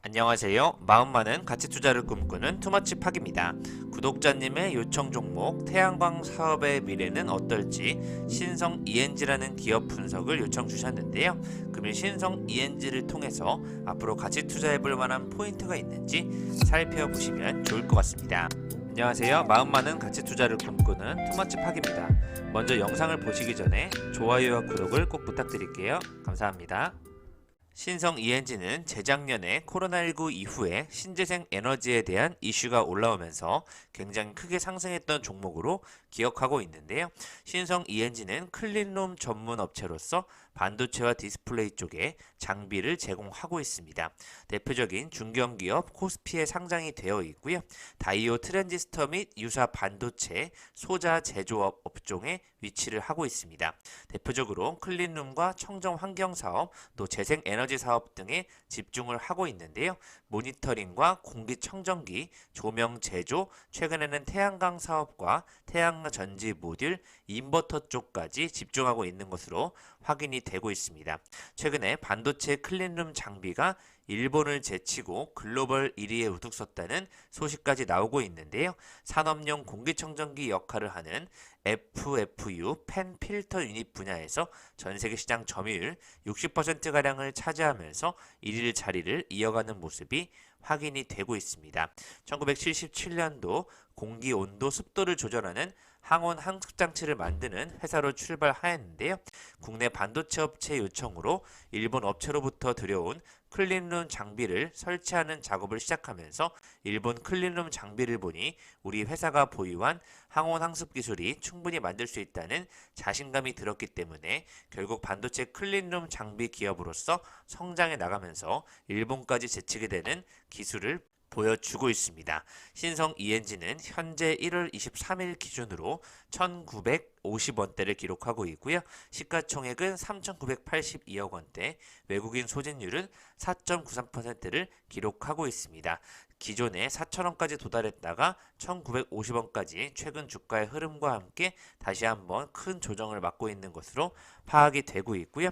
안녕하세요. 마음 많은 가치 투자를 꿈꾸는 투머치 팍입니다. 구독자님의 요청 종목 태양광 사업의 미래는 어떨지 신성 ENG라는 기업 분석을 요청 주셨는데요. 그러면 신성 ENG를 통해서 앞으로 가치 투자해 볼 만한 포인트가 있는지 살펴보시면 좋을 것 같습니다. 안녕하세요. 마음 많은 가치 투자를 꿈꾸는 투머치 팍입니다. 먼저 영상을 보시기 전에 좋아요와 구독을 꼭 부탁드릴게요. 감사합니다. 신성 ENG는 재작년에 코로나19 이후에 신재생 에너지에 대한 이슈가 올라오면서 굉장히 크게 상승했던 종목으로 기억하고 있는데요. 신성 ENG는 클린룸 전문 업체로서 반도체와 디스플레이 쪽에 장비를 제공하고 있습니다. 대표적인 중견기업 코스피에 상장이 되어 있고요. 다이오 트랜지스터 및 유사 반도체 소자 제조업 업종에 위치를 하고 있습니다. 대표적으로 클린룸과 청정 환경 사업, 또 재생 에너지 사업 등에 집중을 하고 있는데요. 모니터링과 공기청정기, 조명 제조, 최근에는 태양광 사업과 태양전지 모듈, 인버터 쪽까지 집중하고 있는 것으로 확인이 되고 있습니다. 최근에 반도체 클린룸 장비가 일본을 제치고 글로벌 1위에 우뚝섰다는 소식까지 나오고 있는데요. 산업용 공기청정기 역할을 하는 FFU 펜 필터 유닛 분야에서 전세계 시장 점유율 60%가량을 차지하면서 1위 자리를 이어가는 모습이 확인이 되고 있습니다. 1977년도 공기 온도 습도를 조절하는 항온 항습장치를 만드는 회사로 출발하였는데요. 국내 반도체 업체 요청으로 일본 업체로부터 들여온 클린룸 장비를 설치하는 작업을 시작하면서 일본 클린룸 장비를 보니 우리 회사가 보유한 항온 항습 기술이 충분히 만들 수 있다는 자신감이 들었기 때문에 결국 반도체 클린룸 장비 기업으로서 성장해 나가면서 일본까지 제치게 되는 기술을 보여주고 있습니다. 신성 ENG는 현재 1월 23일 기준으로 1,950원대를 기록하고 있고요. 시가총액은 3,982억 원대, 외국인 소진율은 4.93%를 기록하고 있습니다. 기존에 4,000원까지 도달했다가 1,950원까지 최근 주가의 흐름과 함께 다시 한번 큰 조정을 맞고 있는 것으로 파악이 되고 있고요.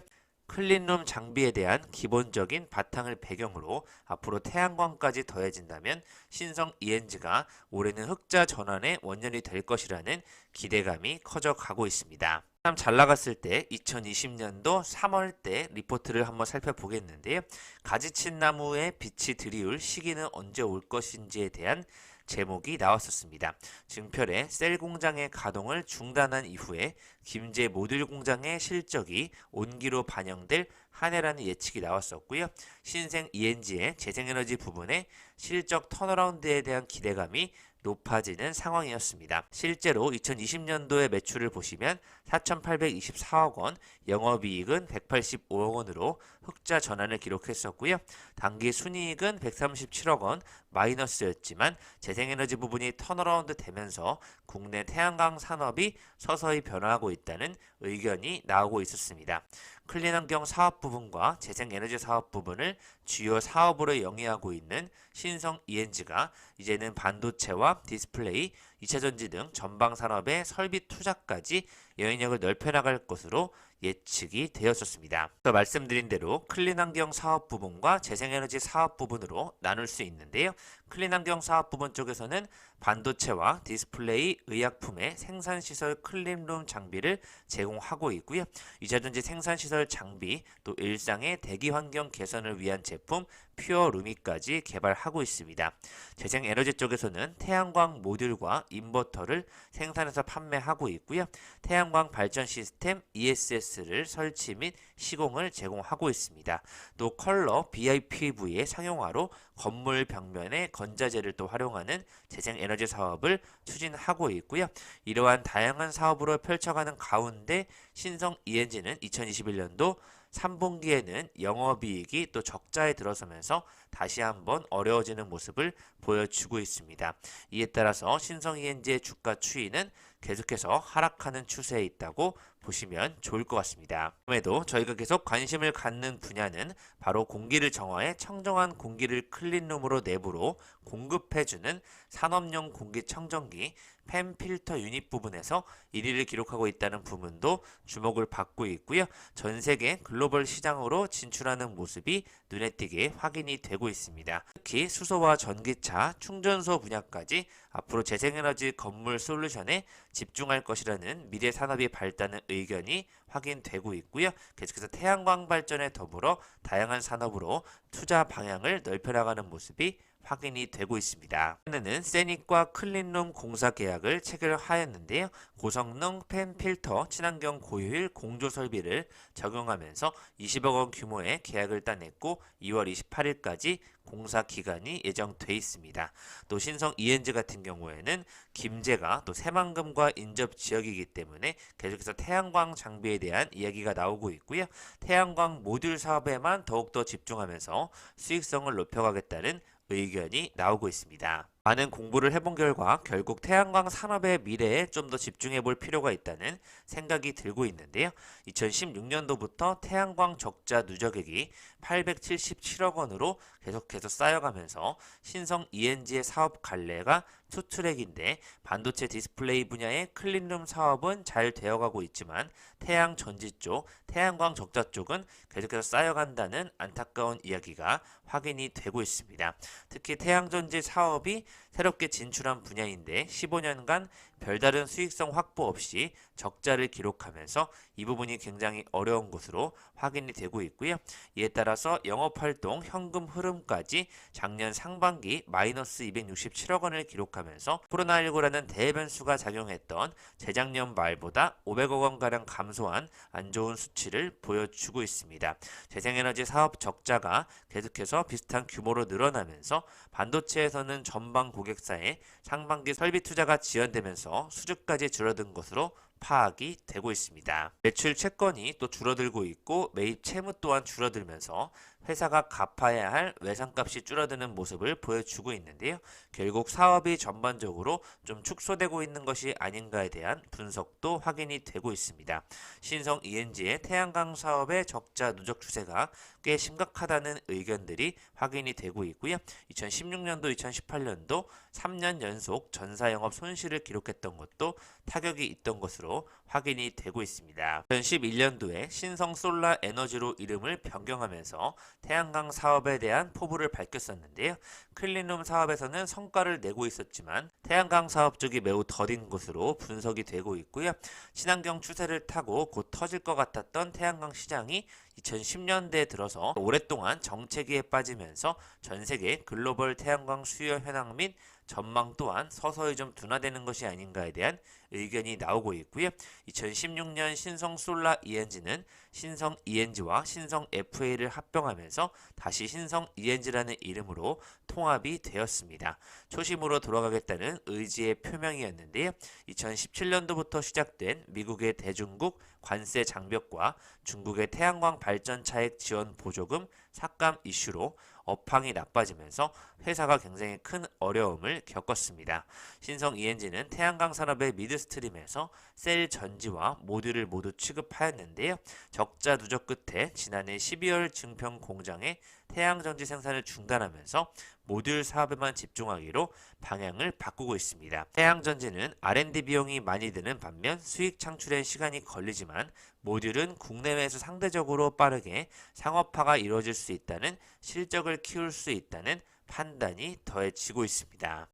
클린룸 장비에 대한 기본적인 바탕을 배경으로 앞으로 태양광까지 더해진다면 신성 ENG가 올해는 흑자 전환의 원년이 될 것이라는 기대감이 커져가고 있습니다. 참 잘 나갔을 때 2020년도 3월 때 리포트를 한번 살펴보겠는데요. 가지친 나무에 빛이 들이울 시기는 언제 올 것인지에 대한 제목이 나왔었습니다. 증표의 셀 공장의 가동을 중단한 이후에 김제 모듈 공장의 실적이 온기로 반영될 한 해라는 예측이 나왔었고요. 신생 ENG의 재생에너지 부분의 실적 턴어라운드에 대한 기대감이 높아지는 상황이었습니다. 실제로 2020년도의 매출을 보시면 4,824억 원, 영업이익은 185억 원으로 흑자 전환을 기록했었고요. 당기 순이익은 137억 원 마이너스였지만 재생에너지 부분이 턴어라운드 되면서 국내 태양광 산업이 서서히 변화하고 있다는 의견이 나오고 있었습니다. 클린환경 사업 부분과 재생에너지 사업 부분을 주요 사업으로 영위하고 있는 신성 ENG가 이제는 반도체와 디스플레이, 2차전지 등 전방 산업의 설비 투자까지 영향력을 넓혀나갈 것으로 예측이 되었었습니다. 또 말씀드린 대로 클린환경 사업 부분과 재생에너지 사업 부분으로 나눌 수 있는데요. 클린환경 사업 부분 쪽에서는 반도체와 디스플레이, 의약품의 생산시설 클린룸 장비를 제공하고 있고요. 2차전지 생산시설 장비, 또 일상의 대기환경 개선을 위한 제품 퓨어루미까지 개발하고 있습니다. 재생에너지 쪽에서는 태양광 모듈과 인버터를 생산해서 판매하고 있고요. 태양광 발전 시스템 ESS를 설치 및 시공을 제공하고 있습니다. 또 컬러 BIPV의 상용화로 건물 벽면에 건자재를 또 활용하는 재생에너지 사업을 추진하고 있고요. 이러한 다양한 사업으로 펼쳐가는 가운데 신성 ENG는 2021년도 3분기에는 영업이익이 또 적자에 들어서면서 다시 한번 어려워지는 모습을 보여주고 있습니다. 이에 따라서 신성 ENG의 주가 추이는 계속해서 하락하는 추세에 있다고 보시면 좋을 것 같습니다. 그럼에도 저희가 계속 관심을 갖는 분야는 바로 공기를 정화해 청정한 공기를 클린룸으로 내부로 공급해주는 산업용 공기청정기 펜 필터 유닛 부분에서 1위를 기록하고 있다는 부분도 주목을 받고 있고요. 전 세계 글로벌 시장으로 진출하는 모습이 눈에 띄게 확인이 되고 있습니다. 특히 수소와 전기차, 충전소 분야까지 앞으로 재생에너지 건물 솔루션에 집중할 것이라는 미래 산업이 발달하는 의견이 확인되고 있고요. 계속해서 태양광 발전에 더불어 다양한 산업으로 투자 방향을 넓혀나가는 모습이 확인이 되고 있습니다. 이번에는 세닉과 클린룸 공사 계약을 체결하였는데요. 고성능 팬 필터 친환경 고효율 공조 설비를 적용하면서 20억 원 규모의 계약을 따냈고 2월 28일까지 공사 기간이 예정돼 있습니다. 또 신성 ENG 같은 경우에는 김제가 또 새만금과 인접 지역이기 때문에 계속해서 태양광 장비에 대한 이야기가 나오고 있고요. 태양광 모듈 사업에만 더욱더 집중하면서 수익성을 높여가겠다는 의견이 나오고 있습니다. 많은 공부를 해본 결과 결국 태양광 산업의 미래에 좀 더 집중해 볼 필요가 있다는 생각이 들고 있는데요. 2016년도부터 태양광 적자 누적액이 877억 원으로 계속해서 쌓여가면서 신성 ENG의 사업 갈래가 투트랙인데 반도체 디스플레이 분야의 클린룸 사업은 잘 되어가고 있지만 태양 전지 쪽, 태양광 적자 쪽은 계속해서 쌓여간다는 안타까운 이야기가 확인이 되고 있습니다. 특히 태양 전지 사업이 새롭게 진출한 분야인데 15년간 별다른 수익성 확보 없이 적자를 기록하면서 이 부분이 굉장히 어려운 것으로 확인이 되고 있고요. 이에 따라서 영업활동 현금 흐름까지 작년 상반기 마이너스 267억 원을 기록하면서 코로나19라는 대변수가 작용했던 재작년 말보다 500억 원가량 감소한 안 좋은 수치를 보여주고 있습니다. 재생에너지 사업 적자가 계속해서 비슷한 규모로 늘어나면서 반도체에서는 전방 고객사의 상반기 설비 투자가 지연되면서 수주까지 줄어든 것으로 파악이 되고 있습니다. 매출 채권이 또 줄어들고 있고 매입 채무 또한 줄어들면서 회사가 갚아야 할 외상값이 줄어드는 모습을 보여주고 있는데요. 결국 사업이 전반적으로 좀 축소되고 있는 것이 아닌가에 대한 분석도 확인이 되고 있습니다. 신성 ENG의 태양광 사업의 적자 누적 추세가 꽤 심각하다는 의견들이 확인이 되고 있고요. 2016년도, 2018년도 3년 연속 전사 영업 손실을 기록했던 것도 타격이 있던 것으로 확인이 되고 있습니다. 2011년도에 신성 솔라 에너지로 이름을 변경하면서 태양광 사업에 대한 포부를 밝혔었는데요. 클린룸 사업에서는 성과를 내고 있었지만 태양광 사업 쪽이 매우 더딘 것으로 분석이 되고 있고요. 친환경 추세를 타고 곧 터질 것 같았던 태양광 시장이 2010년대에 들어서 오랫동안 정체기에 빠지면서 전 세계 글로벌 태양광 수요 현황 및 전망 또한 서서히 좀 둔화되는 것이 아닌가에 대한 의견이 나오고 있고요. 2016년 신성 솔라 ENG는 신성 ENG와 신성 FA를 합병하면서 다시 신성 ENG라는 이름으로 통합이 되었습니다. 초심으로 돌아가겠다는 의지의 표명이었는데요. 2017년도부터 시작된 미국의 대중국 관세 장벽과 중국의 태양광 발전 차액 지원 보조금 삭감 이슈로 업황이 나빠지면서 회사가 굉장히 큰 어려움을 겪었습니다. 신성 ENG는 태양광 산업의 미드스트림에서 셀 전지와 모듈을 모두 취급하였는데요. 적자 누적 끝에 지난해 12월 증평 공장에 태양전지 생산을 중단하면서 모듈 사업에만 집중하기로 방향을 바꾸고 있습니다. 태양전지는 R&D 비용이 많이 드는 반면 수익 창출에 시간이 걸리지만 모듈은 국내외에서 상대적으로 빠르게 상업화가 이루어질 수 있다는 실적을 키울 수 있다는 판단이 더해지고 있습니다.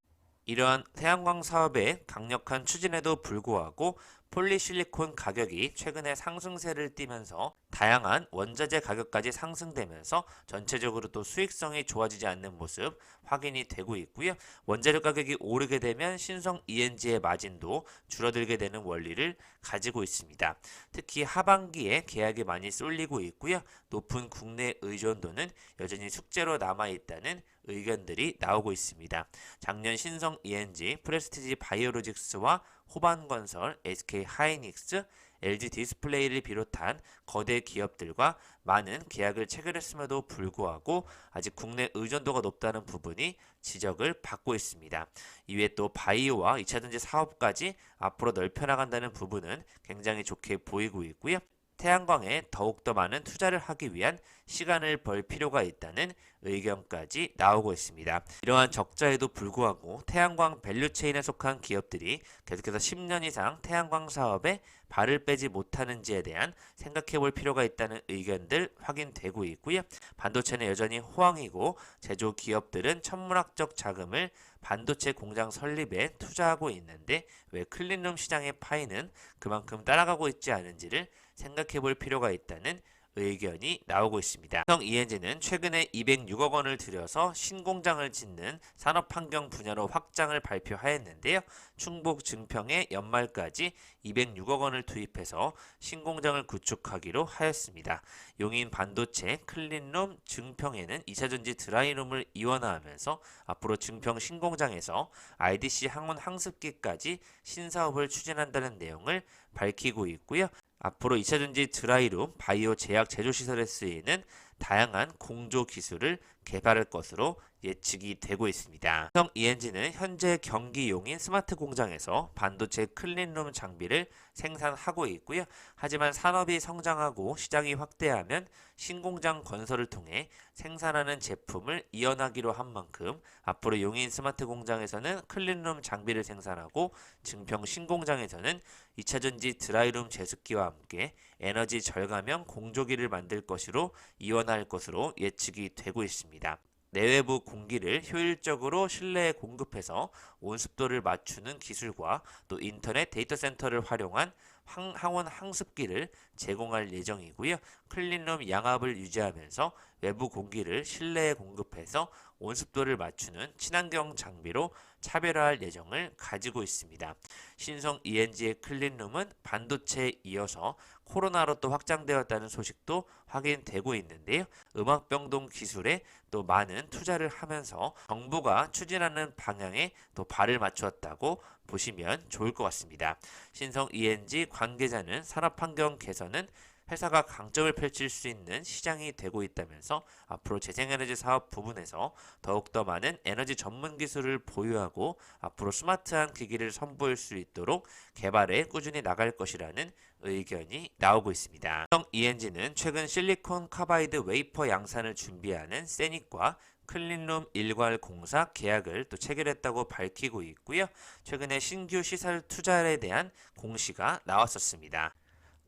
이러한 태양광 사업의 강력한 추진에도 불구하고 폴리실리콘 가격이 최근에 상승세를 띠면서 다양한 원자재 가격까지 상승되면서 전체적으로 또 수익성이 좋아지지 않는 모습 확인이 되고 있고요. 원자료 가격이 오르게 되면 신성 ENG의 마진도 줄어들게 되는 원리를 가지고 있습니다. 특히 하반기에 계약이 많이 쏠리고 있고요. 높은 국내 의존도는 여전히 숙제로 남아있다는 의견들이 나오고 있습니다. 작년 신성 ENG, 프레스티지 바이오로직스와 호반건설, SK 하이닉스, LG 디스플레이를 비롯한 거대 기업들과 많은 계약을 체결했음에도 불구하고 아직 국내 의존도가 높다는 부분이 지적을 받고 있습니다. 이외에 또 바이오와 2차전지 사업까지 앞으로 넓혀나간다는 부분은 굉장히 좋게 보이고 있고요. 태양광에 더욱더 많은 투자를 하기 위한 시간을 벌 필요가 있다는 의견까지 나오고 있습니다. 이러한 적자에도 불구하고 태양광 밸류체인에 속한 기업들이 계속해서 10년 이상 태양광 사업에 발을 빼지 못하는지에 대한 생각해 볼 필요가 있다는 의견들 확인되고 있고요. 반도체는 여전히 호황이고 제조 기업들은 천문학적 자금을 반도체 공장 설립에 투자하고 있는데 왜 클린룸 시장의 파이는 그만큼 따라가고 있지 않은지를 생각해 볼 필요가 있다는 의견이 나오고 있습니다. 삼성 ENG는 최근에 206억 원을 들여서 신공장을 짓는 산업환경 분야로 확장을 발표하였는데요. 충북 증평에 연말까지 206억 원을 투입해서 신공장을 구축하기로 하였습니다. 용인 반도체, 클린룸, 증평에는 2차전지 드라이룸을 이원화하면서 앞으로 증평 신공장에서 IDC 항온 항습기까지 신사업을 추진한다는 내용을 밝히고 있고요. 앞으로 2차전지 드라이룸, 바이오 제약 제조시설에 쓰이는 다양한 공조 기술을 개발할 것으로 예측이 되고 있습니다. 삼성 ENG는 현재 경기 용인 스마트 공장에서 반도체 클린룸 장비를 생산하고 있고요. 하지만 산업이 성장하고 시장이 확대하면 신공장 건설을 통해 생산하는 제품을 이연하기로 한 만큼 앞으로 용인 스마트 공장에서는 클린룸 장비를 생산하고 증평 신공장에서는 2차전지 드라이룸 제습기와 함께 에너지 절감형 공조기를 만들 것으로 이원할 것으로 예측이 되고 있습니다. 내외부 공기를 효율적으로 실내에 공급해서 온습도를 맞추는 기술과 또 인터넷 데이터 센터를 활용한 항원 항습기를 제공할 예정이고요. 클린룸 양압을 유지하면서 외부 공기를 실내에 공급해서 온습도를 맞추는 친환경 장비로 차별화할 예정을 가지고 있습니다. 신성 ENG의 클린룸은 반도체에 이어서 코로나로 또 확장되었다는 소식도 확인되고 있는데요. 음압병동 기술에 또 많은 투자를 하면서 정부가 추진하는 방향에 또 발을 맞추었다고 보시면 좋을 것 같습니다. 신성 ENG 관계자는 산업환경 개선은 회사가 강점을 펼칠 수 있는 시장이 되고 있다면서 앞으로 재생에너지 사업 부분에서 더욱더 많은 에너지 전문 기술을 보유하고 앞으로 스마트한 기기를 선보일 수 있도록 개발에 꾸준히 나갈 것이라는 의견이 나오고 있습니다. 삼성 ENG는 최근 실리콘 카바이드 웨이퍼 양산을 준비하는 세닉과 클린룸 일괄 공사 계약을 또 체결했다고 밝히고 있고요. 최근에 신규 시설 투자에 대한 공시가 나왔었습니다.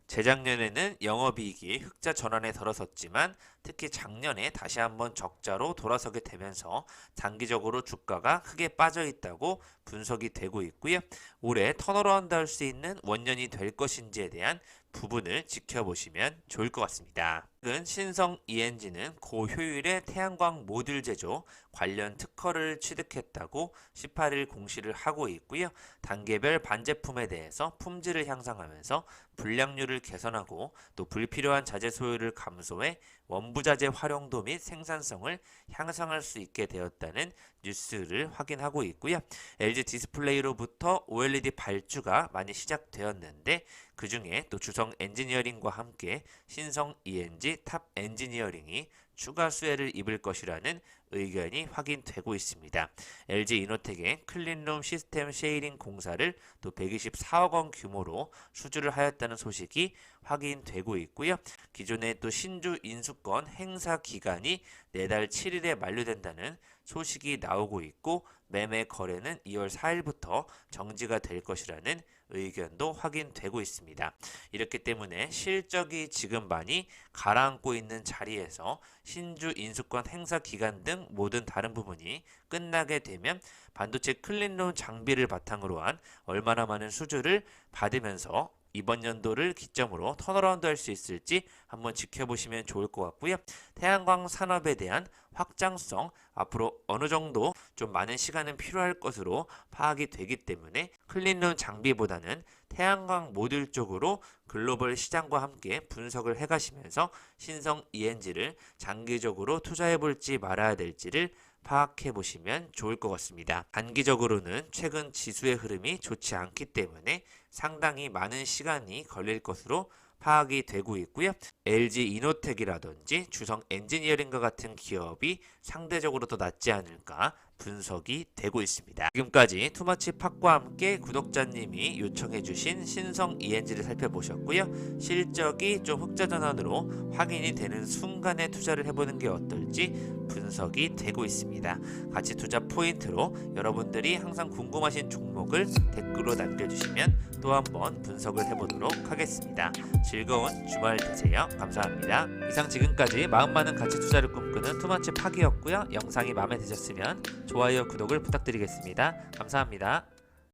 재작년에는 영업이익이 흑자 전환에 들어섰지만 특히 작년에 다시 한번 적자로 돌아서게 되면서 단기적으로 주가가 크게 빠져 있다고 분석이 되고 있고요. 올해 턴어라운드 할 수 있는 원년이 될 것인지에 대한 부분을 지켜보시면 좋을 것 같습니다. 최근 신성 ENG는 고효율의 태양광 모듈 제조 관련 특허를 취득했다고 18일 공시를 하고 있고요. 단계별 반제품에 대해서 품질을 향상하면서 불량률을 개선하고 또 불필요한 자재 소요를 감소해 원부자재 활용도 및 생산성을 향상할 수 있게 되었다는 뉴스를 확인하고 있고요. LG 디스플레이로부터 OLED 발주가 많이 시작되었는데 그 중에 또 주성 엔지니어링과 함께 신성 ENG 탑 엔지니어링이 추가 수혜를 입을 것이라는 의견이 확인되고 있습니다. LG 이노텍의 클린룸 시스템 쉐이링 공사를 또 124억 원 규모로 수주를 하였다는 소식이 확인되고 있고요. 기존의 또 신주 인수권 행사 기간이 내달 7일에 만료된다는 소식이 나오고 있고 매매 거래는 2월 4일부터 정지가 될 것이라는 의견도 확인되고 있습니다. 이렇기 때문에 실적이 지금 많이 가라앉고 있는 자리에서 신주 인수권 행사 기간 등 모든 다른 부분이 끝나게 되면 반도체 클린룸 장비를 바탕으로 한 얼마나 많은 수주를 받으면서 이번 연도를 기점으로 턴어라운드 할 수 있을지 한번 지켜보시면 좋을 것 같고요. 태양광 산업에 대한 확장성 앞으로 어느 정도 좀 많은 시간은 필요할 것으로 파악이 되기 때문에 클린룸 장비보다는 태양광 모듈 쪽으로 글로벌 시장과 함께 분석을 해가시면서 신성 ENG를 장기적으로 투자해 볼지 말아야 될지를 파악해 보시면 좋을 것 같습니다. 단기적으로는 최근 지수의 흐름이 좋지 않기 때문에 상당히 많은 시간이 걸릴 것으로 파악이 되고 있고요. LG 이노텍이라든지 주성 엔지니어링과 같은 기업이 상대적으로 더 낫지 않을까 분석이 되고 있습니다. 지금까지 투마치 팍과 함께 구독자님이 요청해주신 신성 ENG를 살펴보셨고요. 실적이 좀 흑자전환으로 확인이 되는 순간에 투자를 해보는 게 어떨지 분석이 되고 있습니다. 가치 투자 포인트로 여러분들이 항상 궁금하신 종목을 댓글로 남겨주시면 또 한번 분석을 해보도록 하겠습니다. 즐거운 주말 되세요. 감사합니다. 이상 지금까지 마음 많은 가치 투자를 꿈꾸는 투마치 팍이었고요. 영상이 마음에 드셨으면 좋아요, 구독을 부탁드리겠습니다. 감사합니다.